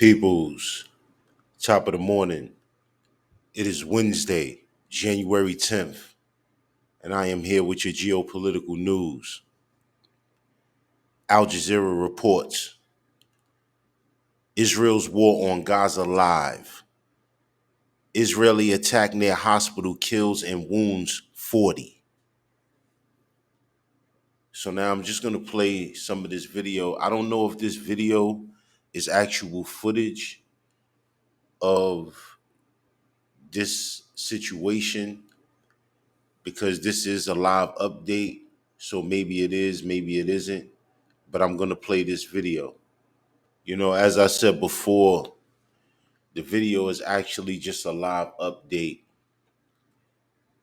Peoples, top of the morning. It is Wednesday, January 10th, and I am here with your geopolitical news. Al Jazeera reports Israel's war on Gaza live. Israeli attack near hospital kills and wounds 40. So now I'm just going to play some of this video. I don't know if this video is actual footage of this situation because this is a live update. So maybe it is, maybe it isn't. But I'm going to play this video. As I said before, the video is actually just a live update.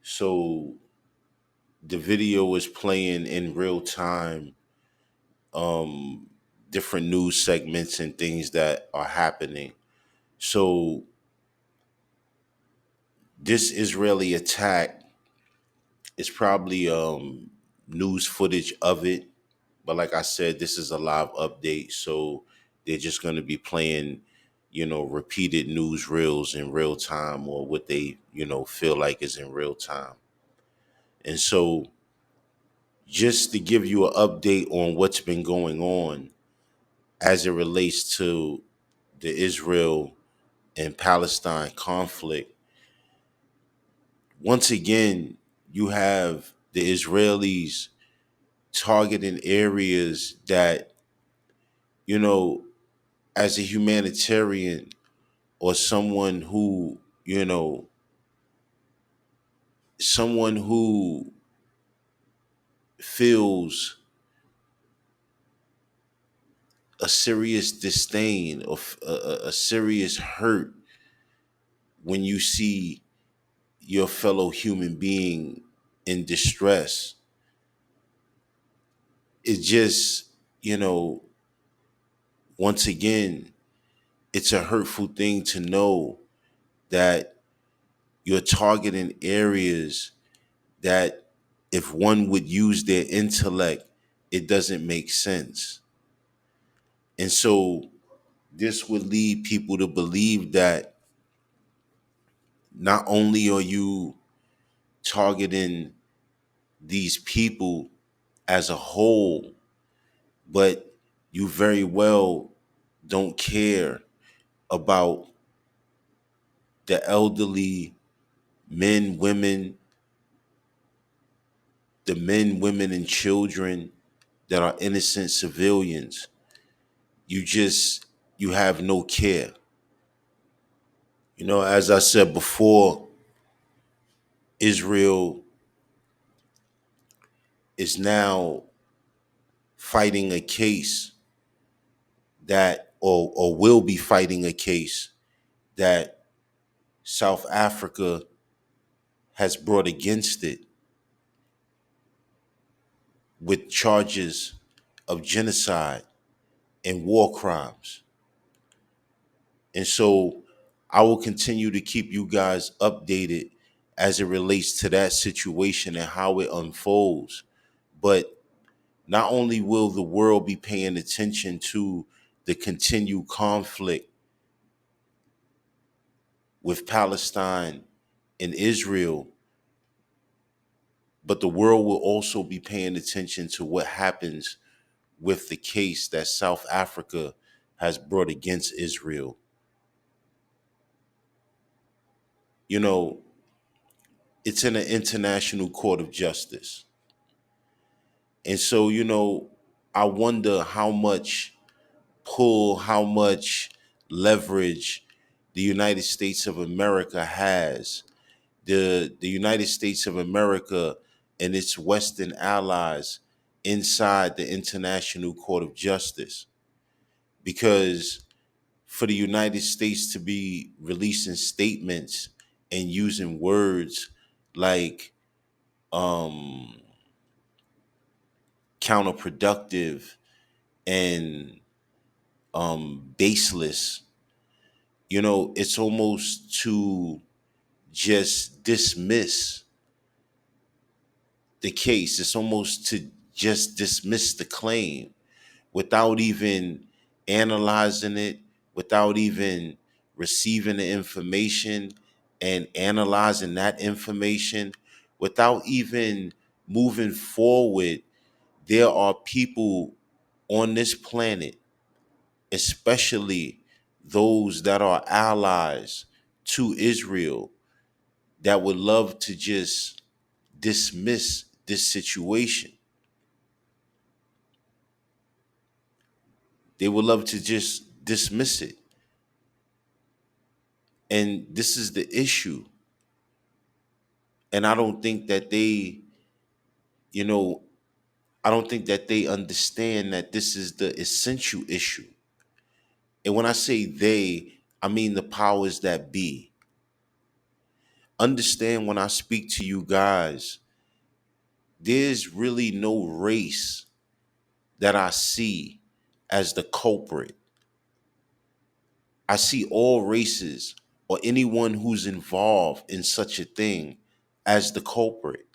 So the video is playing in real time, different news segments and things that are happening. So this Israeli attack is probably news footage of it. But like I said, this is a live update. So they're just going to be playing, repeated news reels in real time or what they, feel like is in real time. And so just to give you an update on what's been going on as it relates to the Israel and Palestine conflict, once again, you have the Israelis targeting areas that, you know, as a humanitarian or someone who feels a serious disdain or a serious hurt when you see your fellow human being in distress. It just, you know, once again, it's a hurtful thing to know that you're targeting areas that if one would use their intellect, it doesn't make sense. And so this would lead people to believe that not only are you targeting these people as a whole, but you very well don't care about the elderly men, women, the men, women, and children that are innocent civilians. You have no care. As I said before, Israel is now fighting a case that, or will be fighting a case that South Africa has brought against it with charges of genocide and war crimes. And so I will continue to keep you guys updated as it relates to that situation and how it unfolds. But not only will the world be paying attention to the continued conflict with Palestine and Israel, but the world will also be paying attention to what happens with the case that South Africa has brought against Israel. You know, it's in an international court of justice. And so, I wonder how much pull, how much leverage the United States of America has. The United States of America and its Western allies inside the International Court of Justice. Because for the United States to be releasing statements and using words like counterproductive and baseless, it's almost to just dismiss the case. It's almost to just dismiss the claim without even analyzing it, without even receiving the information and analyzing that information, without even moving forward. There are people on this planet, especially those that are allies to Israel, that would love to just dismiss this situation. They would love to just dismiss it. And this is the issue. And I don't think that they, you know, I don't think that they understand that this is the essential issue. And when I say they, I mean the powers that be. Understand, when I speak to you guys, there's really no race that I see as the culprit. I see all races or anyone who's involved in such a thing as the culprit.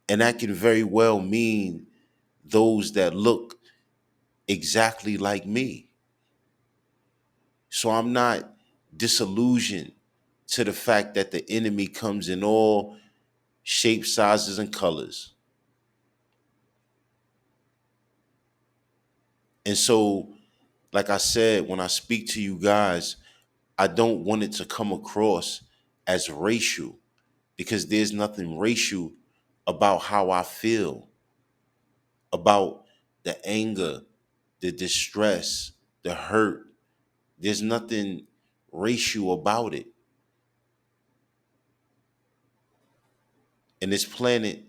And that can very well mean those that look exactly like me. So I'm not disillusioned to the fact that the enemy comes in all shapes, sizes, and colors. And so, like I said, when I speak to you guys, I don't want it to come across as racial, because there's nothing racial about how I feel, about the anger, the distress, the hurt. There's nothing racial about it. And this planet,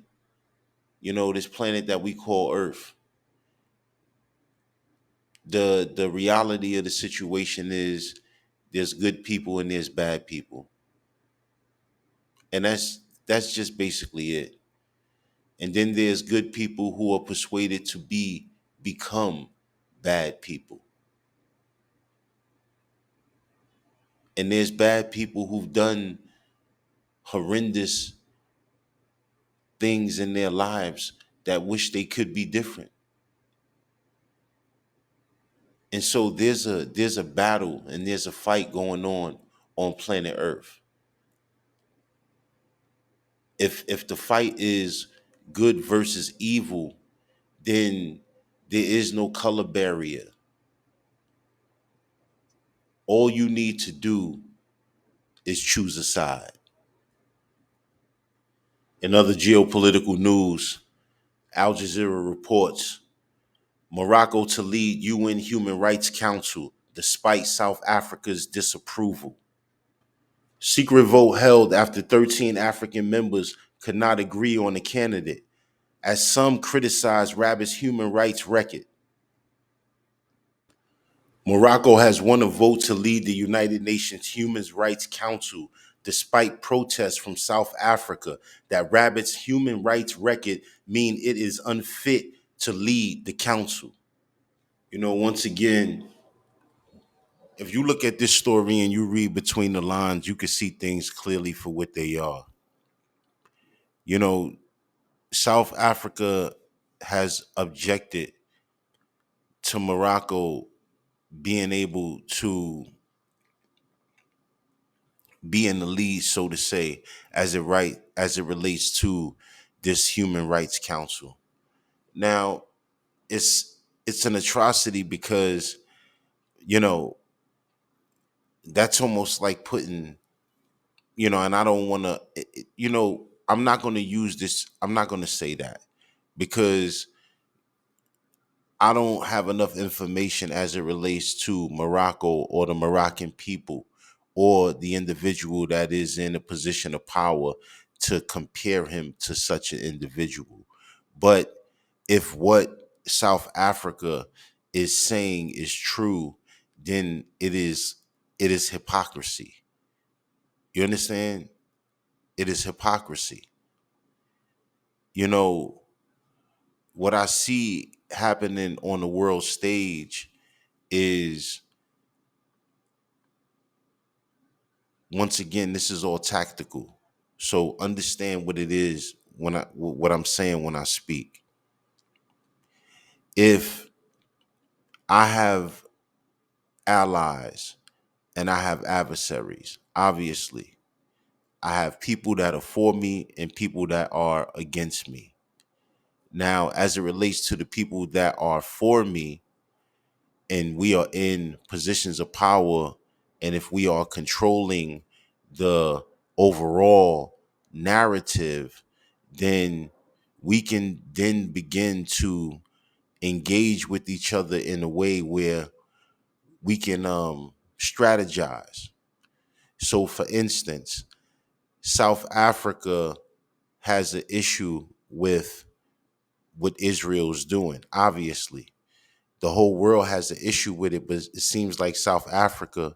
this planet that we call Earth, the reality of the situation is there's good people and there's bad people. And that's just basically it. And then there's good people who are persuaded to become bad people. And there's bad people who've done horrendous things in their lives that wish they could be different. And so there's a battle and there's a fight going on planet Earth. If the fight is good versus evil, then there is no color barrier. All you need to do is choose a side. In other geopolitical news, Al Jazeera reports Morocco to lead UN Human Rights Council despite South Africa's disapproval. Secret vote held after 13 African members could not agree on a candidate, as some criticized Rabat's human rights record. Morocco has won a vote to lead the United Nations Human Rights Council despite protests from South Africa that Rabat's human rights record mean it is unfit to lead the council. Once again, if you look at this story and you read between the lines, you can see things clearly for what they are. You know, South Africa has objected to Morocco being able to be in the lead, so to say, as it relates to this Human Rights Council. Now, it's an atrocity because, you know, that's almost like putting, and I don't want to, I'm not going to use this. I'm not going to say that because I don't have enough information as it relates to Morocco or the Moroccan people or the individual that is in a position of power to compare him to such an individual. But if what South Africa is saying is true, then it is hypocrisy. You understand? It is hypocrisy. You know, what I see happening on the world stage is, once again, this is all tactical. So understand what it is what I'm saying when I speak. If I have allies and I have adversaries. Obviously, I have people that are for me and people that are against me. Now, as it relates to the people that are for me, and we are in positions of power, and if we are controlling the overall narrative, then we can then begin to engage with each other in a way where we can strategize. So for instance, South Africa has an issue with what Israel's doing. Obviously, the whole world has an issue with it, but it seems like South Africa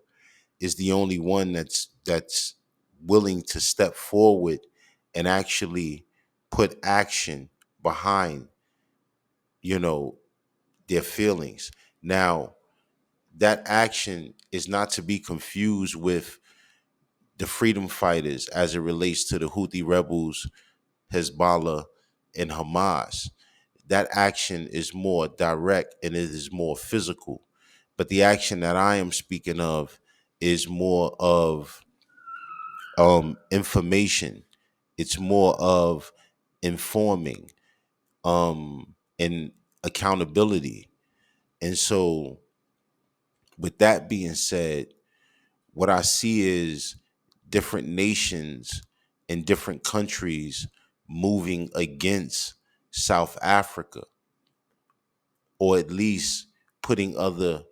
is the only one that's willing to step forward and actually put action behind, you know, their feelings. Now, that action is not to be confused with the freedom fighters as it relates to the Houthi rebels, Hezbollah, and Hamas. That action is more direct and it is more physical. But the action that I am speaking of is more of information. It's more of informing and accountability. And so, with that being said, what I see is different nations and different countries moving against South Africa, or at least putting other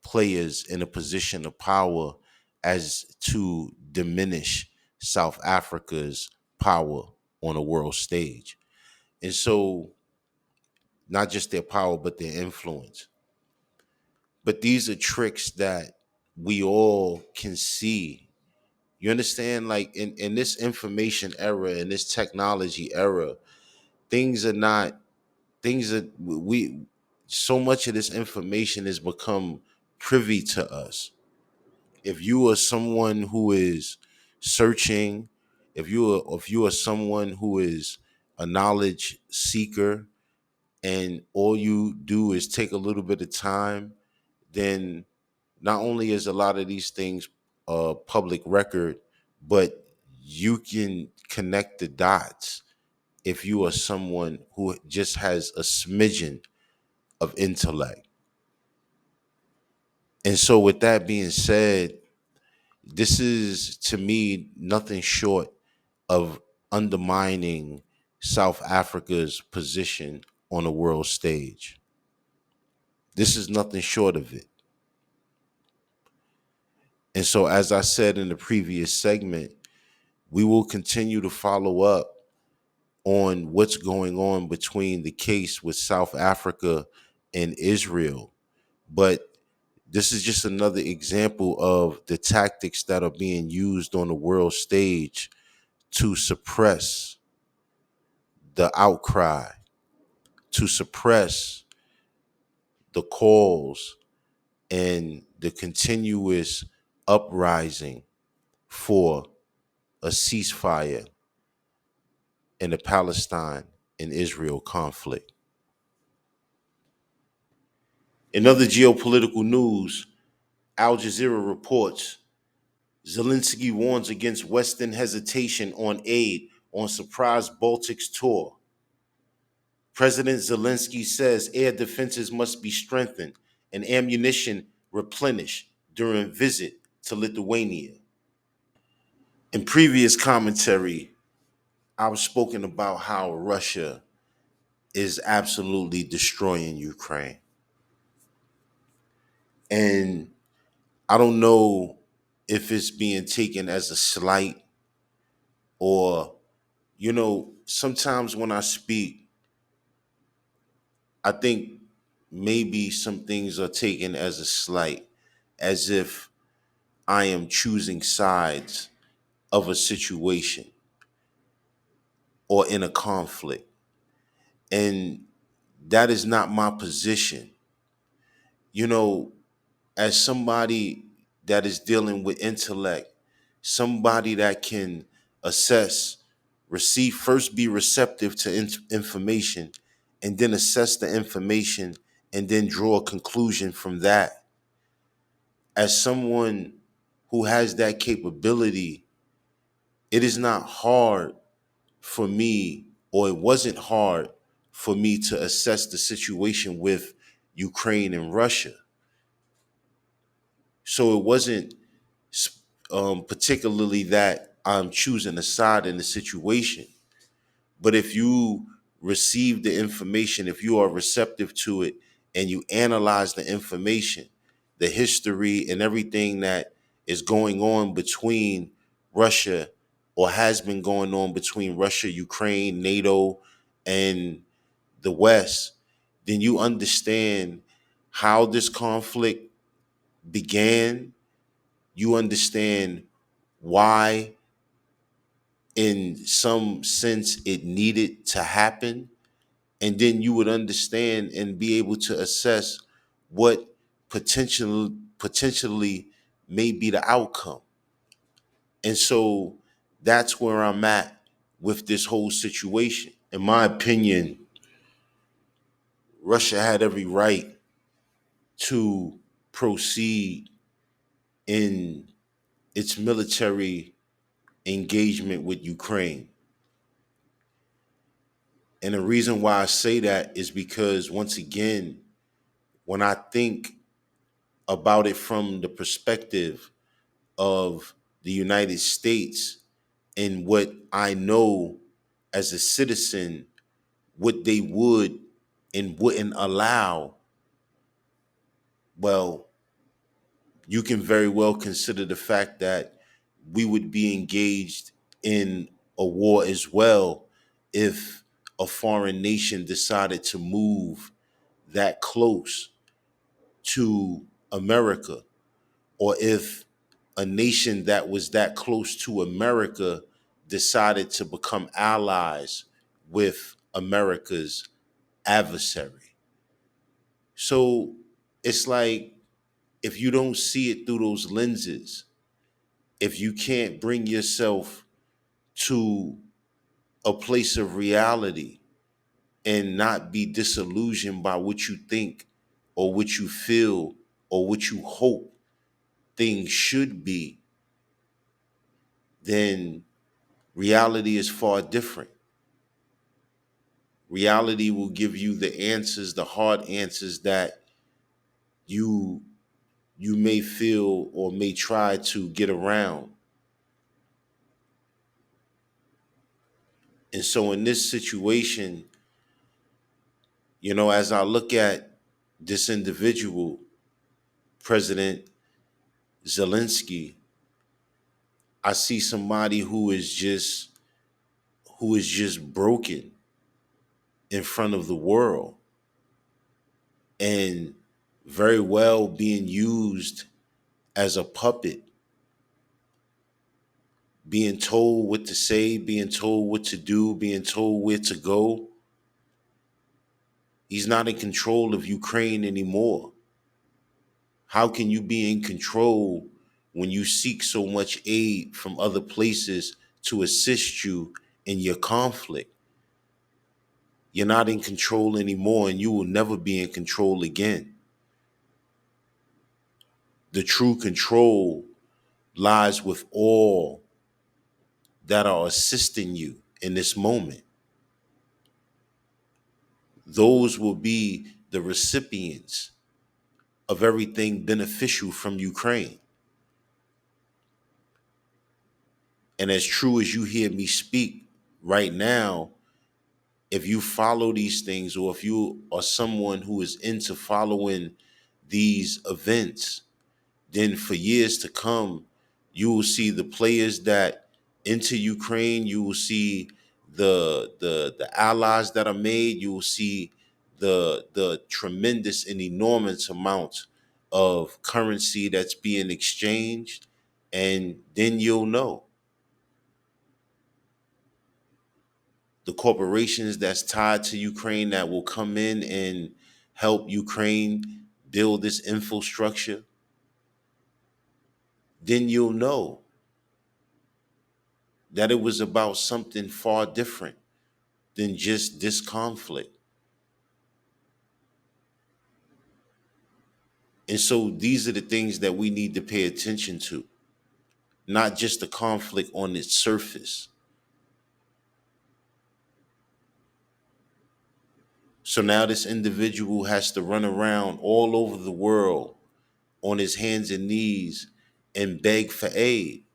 players in a position of power as to diminish South Africa's power on a world stage. And so, not just their power, but their influence. But these are tricks that we all can see. You understand? Like in this information era, in this technology era, things are not, things are, we, so much of this information has become privy to us. If you are someone who is searching, if you are someone who is a knowledge seeker, and all you do is take a little bit of time, then not only is a lot of these things public record, but you can connect the dots if you are someone who just has a smidgen of intellect. And so, with that being said, this is to me nothing short of undermining South Africa's position on the world stage. This is nothing short of it. And so, as I said in the previous segment, we will continue to follow up on what's going on between the case with South Africa and Israel. But this is just another example of the tactics that are being used on the world stage to suppress the outcry, to suppress the calls and the continuous uprising for a ceasefire in the Palestine and Israel conflict. In other geopolitical news, Al Jazeera reports Zelensky warns against Western hesitation on aid on surprise Baltics tour. President Zelensky says air defenses must be strengthened and ammunition replenished during visit to Lithuania. In previous commentary, I was spoken about how Russia is absolutely destroying Ukraine. And I don't know if it's being taken as a slight, or, sometimes when I speak, I think maybe some things are taken as a slight, as if I am choosing sides of a situation or in a conflict. And that is not my position. You know, as somebody that is dealing with intellect, somebody that can assess, receive, first be receptive to information, and then assess the information and then draw a conclusion from that. as someone who has that capability, it is not hard for me, or it wasn't hard for me to assess the situation with Ukraine and Russia. So it wasn't particularly that I'm choosing a side in the situation. But if you receive the information, if you are receptive to it and you analyze the information, the history and everything that is going on between Russia, or has been going on between Russia, Ukraine, NATO, and the West, then you understand how this conflict began. You understand why, in some sense, it needed to happen. And then you would understand and be able to assess what potentially may be the outcome. And so that's where I'm at with this whole situation. In my opinion, Russia had every right to proceed in its military engagement with Ukraine. And the reason why I say that is because, once again, when I think about it from the perspective of the United States and what I know as a citizen, what they would and wouldn't allow, well, you can very well consider the fact that we would be engaged in a war as well if a foreign nation decided to move that close to America, or if a nation that was that close to America decided to become allies with America's adversary. So it's like, if you don't see it through those lenses, if you can't bring yourself to a place of reality and not be disillusioned by what you think or what you feel or what you hope things should be, then reality is far different. Reality will give you the answers, the hard answers that you you may feel or may try to get around. And so in this situation, as I look at this individual, President Zelensky, I see somebody who is just broken in front of the world, and very well being used as a puppet, being told what to say, being told what to do, being told where to go. He's not in control of Ukraine anymore. How can you be in control when you seek so much aid from other places to assist you in your conflict? You're not in control anymore, and you will never be in control again. The true control lies with all that are assisting you in this moment. Those will be the recipients of everything beneficial from Ukraine. And as true as you hear me speak right now, if you follow these things, or if you are someone who is into following these events, then for years to come, you will see the players that enter Ukraine. You will see the allies that are made. You will see the tremendous and enormous amounts of currency that's being exchanged, and then you'll know the corporations that's tied to Ukraine that will come in and help Ukraine build this infrastructure. Then you'll know that it was about something far different than just this conflict. And so these are the things that we need to pay attention to, not just the conflict on its surface. So now this individual has to run around all over the world on his hands and knees and beg for aid,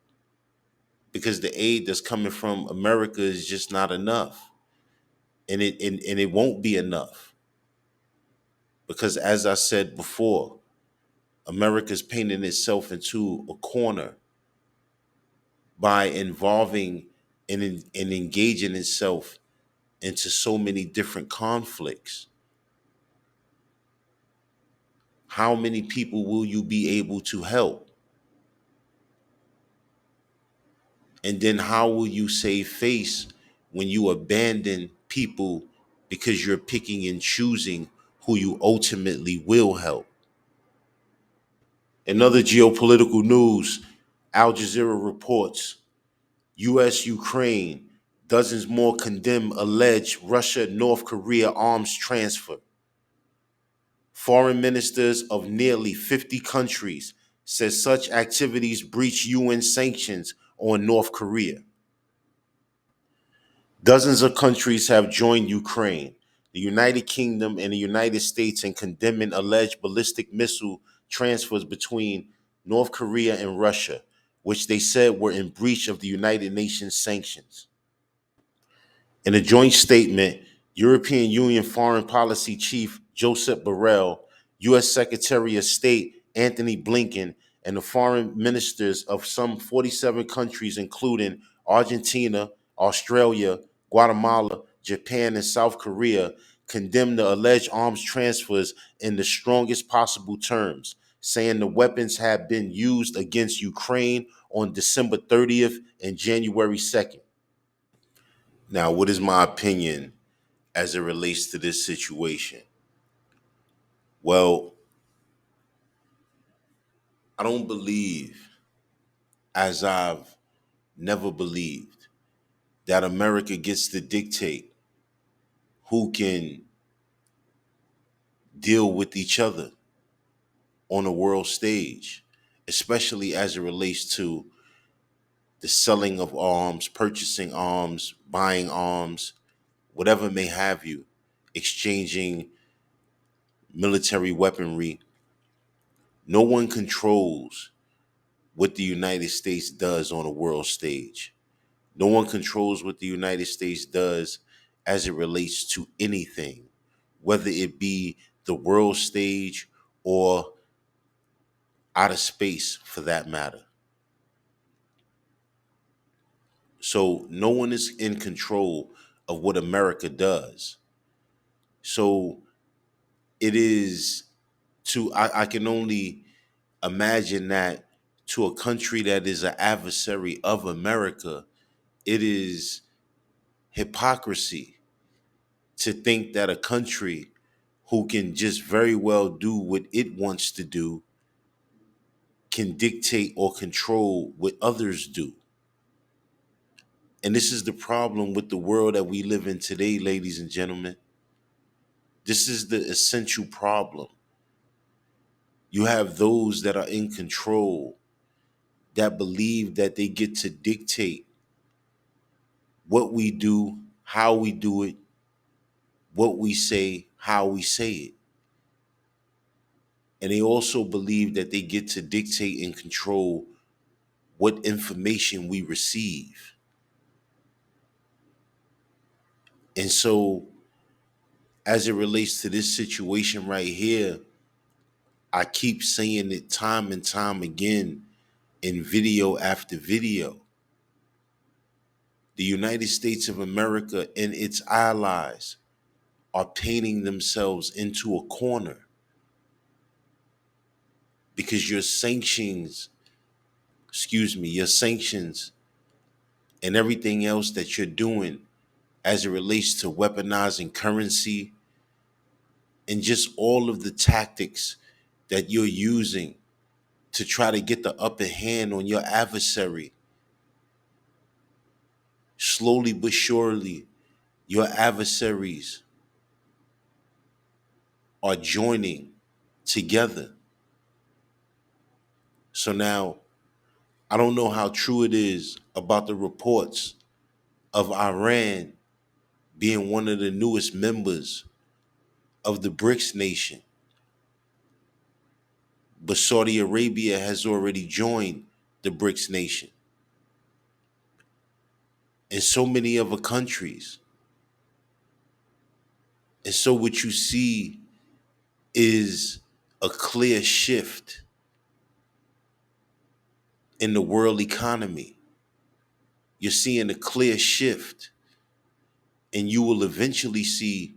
because the aid that's coming from America is just not enough. And it won't be enough, because as I said before, America's painting itself into a corner by involving and engaging itself into so many different conflicts. How many people will you be able to help? And then how will you save face when you abandon people because you're picking and choosing who you ultimately will help? In other geopolitical news, Al Jazeera reports U.S. Ukraine, dozens more condemn alleged Russia North Korea arms transfer. Foreign ministers of nearly 50 countries says such activities breach UN sanctions on North Korea. Dozens of countries have joined Ukraine, the United Kingdom, and the United States in condemning alleged ballistic missile transfers between North Korea and Russia, which they said were in breach of the United Nations sanctions. In a joint statement, European Union Foreign Policy Chief Joseph Borrell, U.S. Secretary of State Anthony Blinken, and the foreign ministers of some 47 countries, including Argentina, Australia, Guatemala, Japan, and South Korea, condemned the alleged arms transfers in the strongest possible terms, saying the weapons had been used against Ukraine on December 30th and January 2nd. Now, what is my opinion as it relates to this situation? Well, I don't believe, as I've never believed, that America gets to dictate who can deal with each other on a world stage, especially as it relates to the selling of arms, purchasing arms, buying arms, whatever may have you, exchanging military weaponry. No one controls what the United States does on a world stage. No one controls what the United States does as it relates to anything, whether it be the world stage or outer space for that matter. So no one is in control of what America does. So it is I can only imagine that to a country that is an adversary of America, it is hypocrisy to think that a country who can just very well do what it wants to do can dictate or control what others do. And this is the problem with the world that we live in today, ladies and gentlemen. This is the essential problem. You have those that are in control that believe that they get to dictate what we do, how we do it, what we say, how we say it. And they also believe that they get to dictate and control what information we receive. And so, as it relates to this situation right here, I keep saying it time and time again in video after video. The United States of America and its allies are painting themselves into a corner because your sanctions and everything else that you're doing as it relates to weaponizing currency and just all of the tactics that you're using to try to get the upper hand on your adversary. Slowly but surely, your adversaries are joining together. So now I don't know how true it is about the reports of Iran being one of the newest members of the BRICS nation, but Saudi Arabia has already joined the BRICS nation, and so many other countries. And so what you see is a clear shift in the world economy. You're seeing a clear shift, and you will eventually see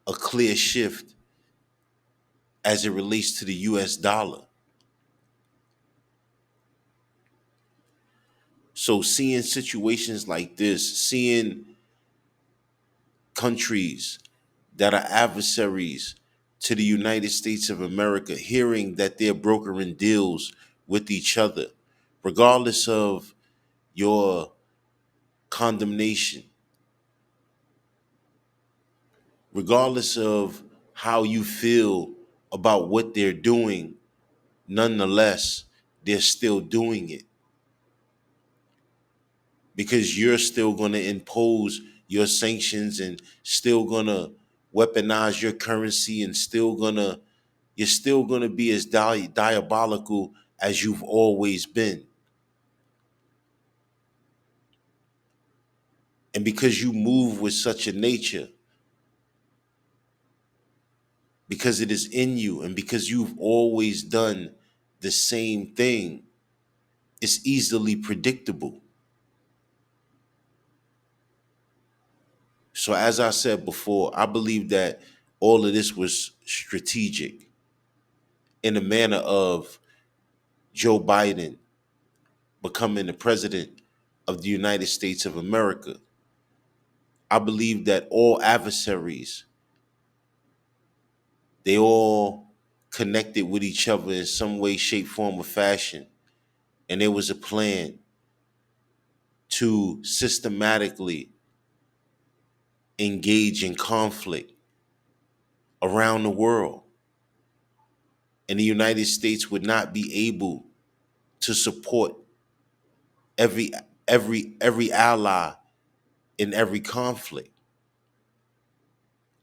a clear shift as it relates to the US dollar. So seeing situations like this, seeing countries that are adversaries to the United States of America, hearing that they're brokering deals with each other, regardless of your condemnation, regardless of how you feel about what they're doing, nonetheless, they're still doing it because you're still going to impose your sanctions and still going to weaponize your currency and you're still going to be as diabolical as you've always been. And because you move with such a nature, because it is in you, and because you've always done the same thing, it's easily predictable. So, as I said before, I believe that all of this was strategic in the manner of Joe Biden becoming the president of the United States of America. I believe that all adversaries, they all connected with each other in some way, shape, form, or fashion. And there was a plan to systematically engage in conflict around the world. And the United States would not be able to support every every ally in every conflict,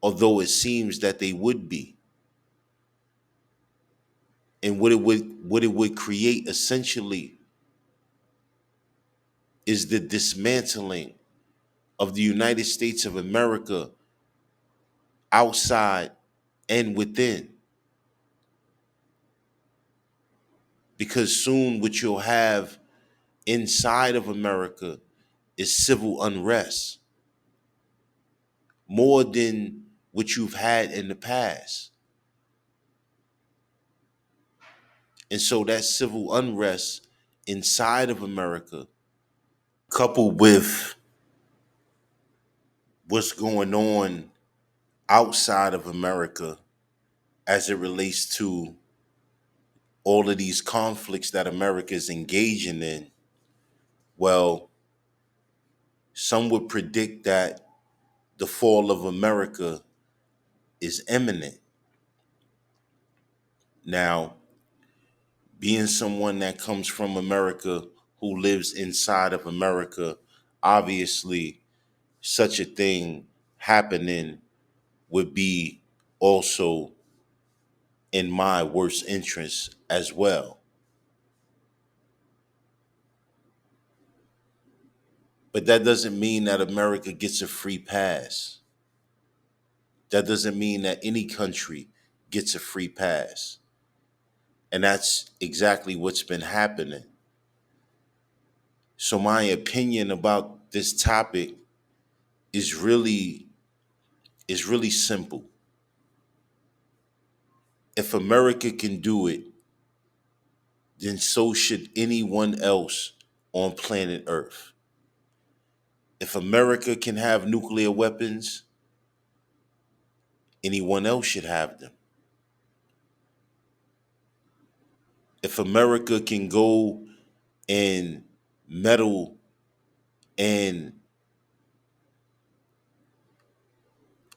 although it seems that they would be. And what it would create essentially is the dismantling of the United States of America outside and within. Because soon what you'll have inside of America is civil unrest, more than what you've had in the past. And so that civil unrest inside of America, coupled with what's going on outside of America as it relates to all of these conflicts that America is engaging in, well, some would predict that the fall of America is imminent. Now, being someone that comes from America, who lives inside of America, obviously such a thing happening would be also in my worst interest as well. But that doesn't mean that America gets a free pass. That doesn't mean that any country gets a free pass. And that's exactly what's been happening. So my opinion about this topic is really simple. If America can do it, then so should anyone else on planet Earth. If America can have nuclear weapons, anyone else should have them. If America can go and meddle and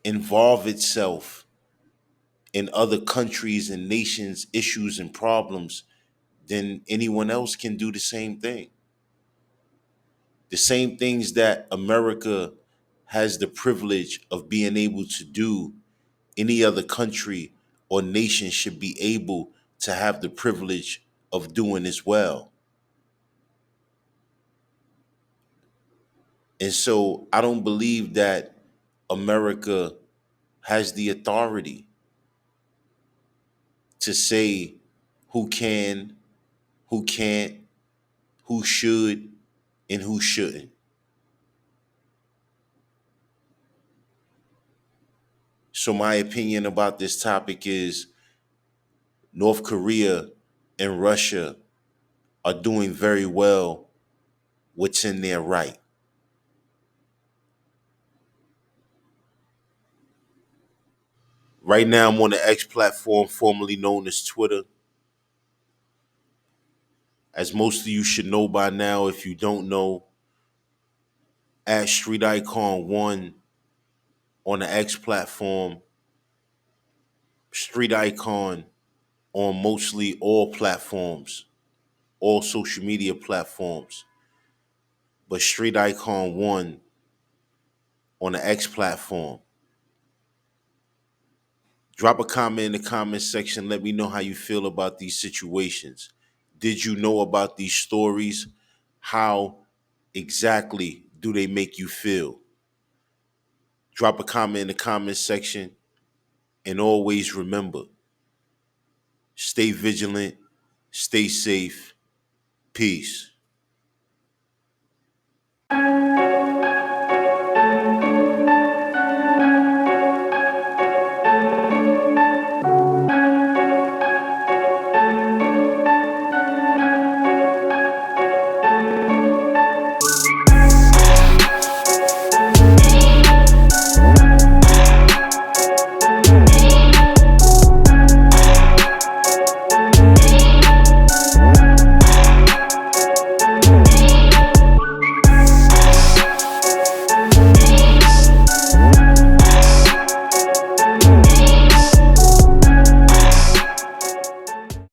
involve itself in other countries and nations' issues and problems, then anyone else can do the same thing. The same things that America has the privilege of being able to do, any other country or nation should be able to have the privilege of doing as well. And so I don't believe that America has the authority to say who can, who can't, who should, and who shouldn't. So my opinion about this topic is North Korea and Russia are doing very well what's in their right. Right now I'm on the X platform, formerly known as Twitter. As most of you should know by now, if you don't know, at Street Icon 1 on the X platform, Street Icon on mostly all platforms, all social media platforms, but Street Icon 1 on the X platform. Drop a comment in the comment section. Let me know how you feel about these situations. Did you know about these stories? How exactly do they make you feel? Drop a comment in the comment section. And always remember, stay vigilant, stay safe. Peace.